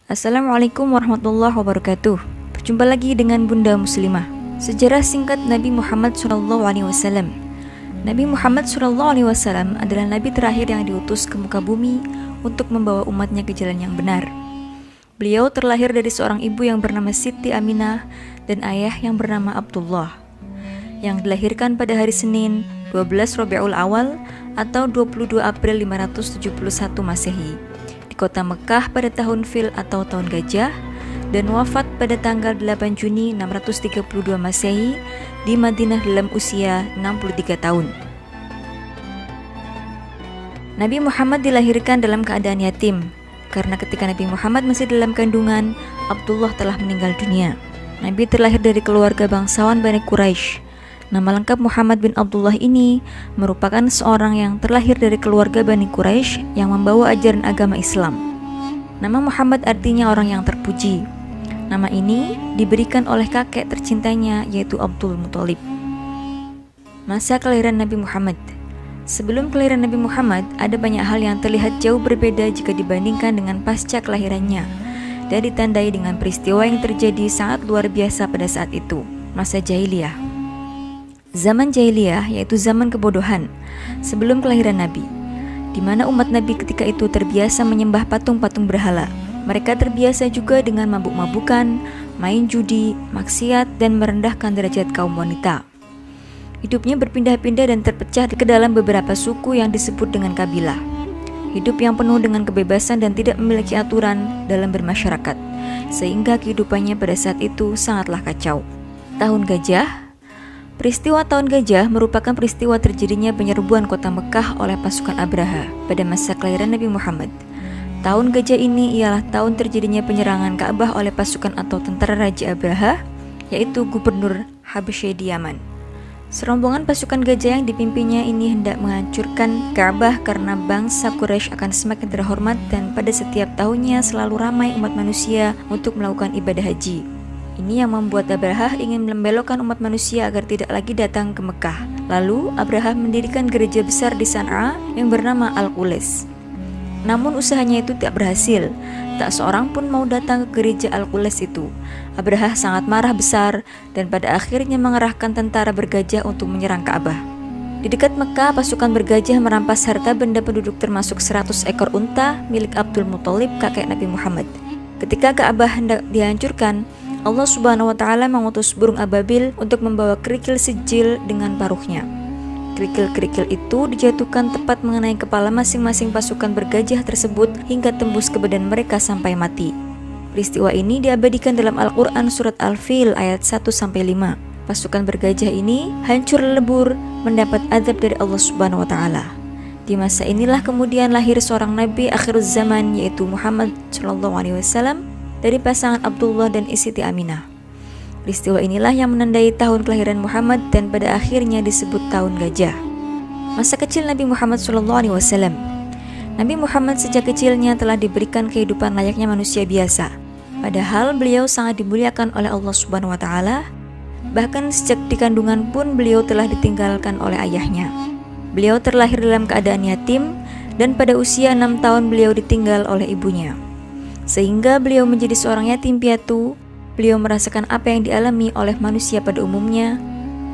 Assalamualaikum warahmatullahi wabarakatuh. Berjumpa lagi dengan Bunda Muslimah. Sejarah singkat Nabi Muhammad SAW. Nabi Muhammad SAW adalah Nabi terakhir yang diutus ke muka bumi untuk membawa umatnya ke jalan yang benar. Beliau terlahir dari seorang ibu yang bernama Siti Aminah dan ayah yang bernama Abdullah, yang dilahirkan pada hari Senin 12 Rabiul Awal atau 22 April 571 Masehi di kota Mekah pada tahun Fil atau tahun gajah, dan wafat pada tanggal 8 Juni 632 Masehi di Madinah dalam usia 63 tahun. Nabi Muhammad dilahirkan dalam keadaan yatim karena ketika Nabi Muhammad masih dalam kandungan, Abdullah telah meninggal dunia. Nabi terlahir dari keluarga bangsawan Bani Quraisy. Nama lengkap Muhammad bin Abdullah ini merupakan seorang yang terlahir dari keluarga Bani Quraisy yang membawa ajaran agama Islam. Nama Muhammad artinya orang yang terpuji. Nama ini diberikan oleh kakek tercintanya, yaitu Abdul Muthalib. Masa kelahiran Nabi Muhammad. Sebelum kelahiran Nabi Muhammad, ada banyak hal yang terlihat jauh berbeda jika dibandingkan dengan pasca kelahirannya, dan ditandai dengan peristiwa yang terjadi sangat luar biasa pada saat itu, masa jahiliyah. Zaman jahiliyah yaitu zaman kebodohan sebelum kelahiran Nabi, di mana umat Nabi ketika itu terbiasa menyembah patung-patung berhala. Mereka terbiasa juga dengan mabuk-mabukan, main judi, maksiat, dan merendahkan derajat kaum wanita. Hidupnya berpindah-pindah dan terpecah ke dalam beberapa suku yang disebut dengan kabilah. Hidup yang penuh dengan kebebasan dan tidak memiliki aturan dalam bermasyarakat, sehingga kehidupannya pada saat itu sangatlah kacau. Tahun Gajah. Peristiwa Tahun Gajah merupakan peristiwa terjadinya penyerbuan kota Mekah oleh pasukan Abraha pada masa kelahiran Nabi Muhammad. Tahun Gajah ini ialah tahun terjadinya penyerangan Ka'bah oleh pasukan atau tentara Raja Abraha, yaitu Gubernur Habasyah di Yaman. Serombongan pasukan gajah yang dipimpinnya ini hendak menghancurkan Ka'bah karena bangsa Quraisy akan semakin terhormat dan pada setiap tahunnya selalu ramai umat manusia untuk melakukan ibadah haji. Ini yang membuat Abraha ingin membelokkan umat manusia agar tidak lagi datang ke Mekah. Lalu Abraha mendirikan gereja besar di San'a yang bernama Al-Qulis. Namun usahanya itu tidak berhasil. Tak seorang pun mau datang ke gereja Al-Qulis itu. Abraha sangat marah besar dan pada akhirnya mengerahkan tentara bergajah untuk menyerang Ka'bah. Di dekat Mekah, pasukan bergajah merampas harta benda penduduk termasuk 100 ekor unta milik Abdul Muthalib, kakek Nabi Muhammad. Ketika Ka'bah hendak dihancurkan, Allah Subhanahu wa Ta'ala mengutus burung ababil untuk membawa kerikil sijil dengan paruhnya. Kerikil-kerikil itu dijatuhkan tepat mengenai kepala masing-masing pasukan bergajah tersebut hingga tembus ke badan mereka sampai mati. Peristiwa ini diabadikan dalam Al-Quran surat Al-Fil ayat 1-5. Pasukan bergajah ini hancur lebur mendapat azab dari Allah Subhanahu wa Ta'ala. Di masa inilah kemudian lahir seorang nabi akhir zaman, yaitu Muhammad SAW, dari pasangan Abdullah dan Siti Aminah. Peristiwa inilah yang menandai tahun kelahiran Muhammad dan pada akhirnya disebut Tahun Gajah. Masa kecil Nabi Muhammad SAW. Nabi Muhammad sejak kecilnya telah diberikan kehidupan layaknya manusia biasa. Padahal beliau sangat dimuliakan oleh Allah Subhanahu wa Ta'ala. Bahkan sejak di kandungan pun beliau telah ditinggalkan oleh ayahnya. Beliau terlahir dalam keadaan yatim dan pada usia 6 tahun beliau ditinggal oleh ibunya. Sehingga beliau menjadi seorang yatim piatu. Beliau merasakan apa yang dialami oleh manusia pada umumnya,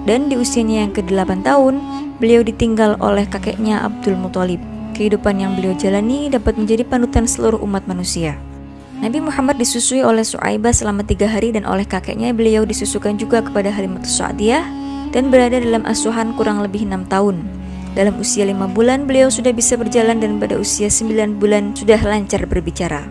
dan di usianya yang ke-8 tahun, beliau ditinggal oleh kakeknya Abdul Muthalib. Kehidupan yang beliau jalani dapat menjadi panutan seluruh umat manusia. Nabi Muhammad disusui oleh Su'aibah selama 3 hari dan oleh kakeknya beliau disusukan juga kepada Halimatus Sa'diyah dan berada dalam asuhan kurang lebih 6 tahun. Dalam usia 5 bulan beliau sudah bisa berjalan dan pada usia 9 bulan sudah lancar berbicara.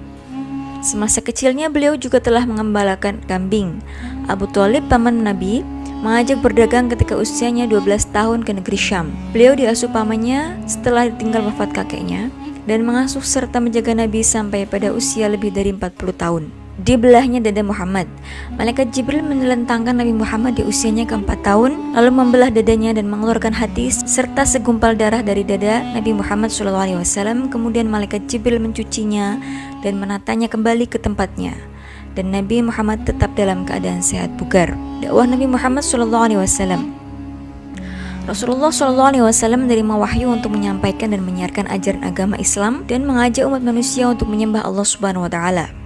Semasa kecilnya beliau juga telah mengembalakan kambing. Abu Thalib, paman Nabi, mengajak berdagang ketika usianya 12 tahun ke negeri Syam. Beliau diasuh pamannya setelah ditinggal wafat kakeknya dan mengasuh serta menjaga Nabi sampai pada usia lebih dari 40 tahun. Di belahnya dada Muhammad, malaikat Jibril menelentangkan Nabi Muhammad di usianya ke-4 tahun, lalu membelah dadanya dan mengeluarkan hati serta segumpal darah dari dada Nabi Muhammad SAW. Kemudian malaikat Jibril mencucinya dan menatanya kembali ke tempatnya, dan Nabi Muhammad tetap dalam keadaan sehat bugar. Dakwah Nabi Muhammad SAW. Rasulullah SAW menerima wahyu untuk menyampaikan dan menyiarkan ajaran agama Islam dan mengajak umat manusia untuk menyembah Allah Subhanahu wa Ta'ala.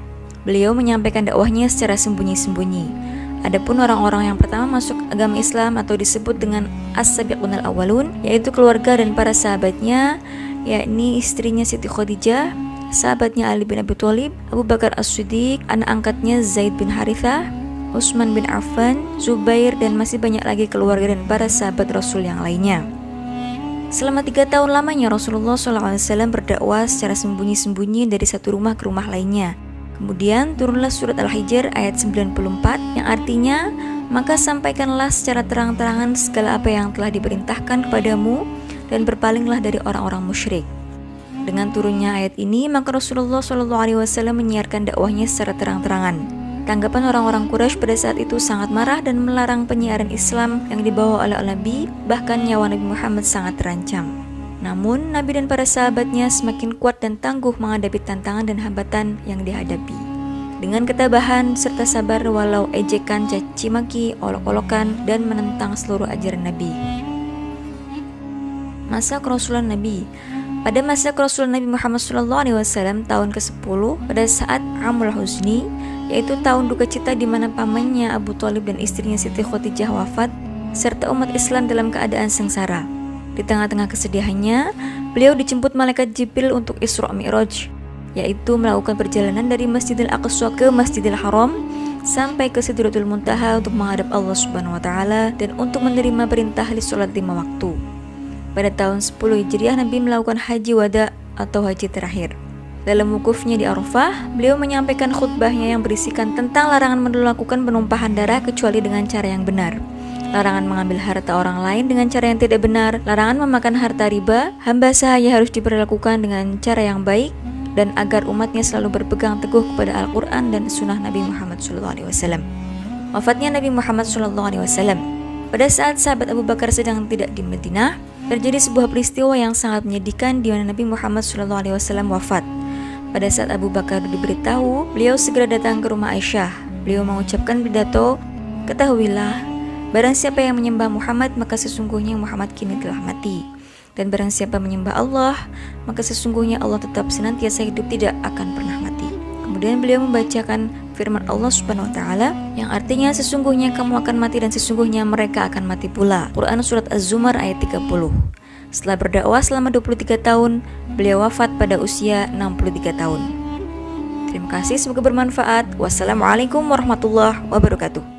beliau menyampaikan dakwahnya secara sembunyi-sembunyi. Adapun orang-orang yang pertama masuk agama Islam atau disebut dengan as-sabiqunal awwalun, yaitu keluarga dan para sahabatnya, yakni istrinya Siti Khadijah, sahabatnya Ali bin Abi Thalib, Abu Bakar As-Siddiq, anak angkatnya Zaid bin Harithah, Utsman bin Affan, Zubair, dan masih banyak lagi keluarga dan para sahabat Rasul yang lainnya. Selama 3 tahun lamanya Rasulullah SAW berdakwah secara sembunyi-sembunyi dari satu rumah ke rumah lainnya. Kemudian turunlah surat Al-Hijr ayat 94 yang artinya, maka sampaikanlah secara terang-terangan segala apa yang telah diperintahkan kepadamu dan berpalinglah dari orang-orang musyrik. Dengan turunnya ayat ini, maka Rasulullah SAW menyiarkan dakwahnya secara terang-terangan. Tanggapan orang-orang Quraisy pada saat itu sangat marah dan melarang penyiaran Islam yang dibawa oleh Nabi, bahkan nyawa Nabi Muhammad sangat terancam. Namun, Nabi dan para sahabatnya semakin kuat dan tangguh menghadapi tantangan dan hambatan yang dihadapi. Dengan ketabahan serta sabar walau ejekan, caci maki, olok-olokan, dan menentang seluruh ajaran Nabi. Masa kerasulan Nabi. Pada masa kerasulan Nabi Muhammad SAW tahun ke-10, pada saat Amul Huzni, yaitu tahun duka cita di mana pamannya Abu Thalib dan istrinya Siti Khadijah wafat, serta umat Islam dalam keadaan sengsara. Di tengah-tengah kesedihannya, beliau dijemput malaikat Jibril untuk Isra Mi'raj, yaitu melakukan perjalanan dari Masjidil Aqsa ke Masjidil Haram sampai ke Sidratul Muntaha untuk menghadap Allah Subhanahu wa taala dan untuk menerima perintah di salat 5 waktu. Pada tahun 10 Hijriah, Nabi melakukan haji wada atau haji terakhir. Dalam wukufnya di Arafah, beliau menyampaikan khutbahnya yang berisikan tentang larangan melakukan penumpahan darah kecuali dengan cara yang benar, larangan mengambil harta orang lain dengan cara yang tidak benar, larangan memakan harta riba, hamba sahaya harus diperlakukan dengan cara yang baik, dan agar umatnya selalu berpegang teguh kepada Al-Quran dan sunnah Nabi Muhammad SAW. Wafatnya Nabi Muhammad SAW. Pada saat sahabat Abu Bakar sedang tidak di Madinah, terjadi sebuah peristiwa yang sangat menyedihkan di mana Nabi Muhammad SAW wafat. Pada saat Abu Bakar diberitahu, beliau segera datang ke rumah Aisyah. Beliau mengucapkan pidato, "Ketahuilah, barang siapa yang menyembah Muhammad, maka sesungguhnya Muhammad kini telah mati. Dan barang siapa menyembah Allah, maka sesungguhnya Allah tetap senantiasa hidup, tidak akan pernah mati." Kemudian beliau membacakan firman Allah Subhanahu wa taala yang artinya sesungguhnya kamu akan mati dan sesungguhnya mereka akan mati pula. Quran surat Az-Zumar ayat 30. Setelah berdakwah selama 23 tahun, beliau wafat pada usia 63 tahun. Terima kasih, semoga bermanfaat. Wassalamualaikum warahmatullahi wabarakatuh.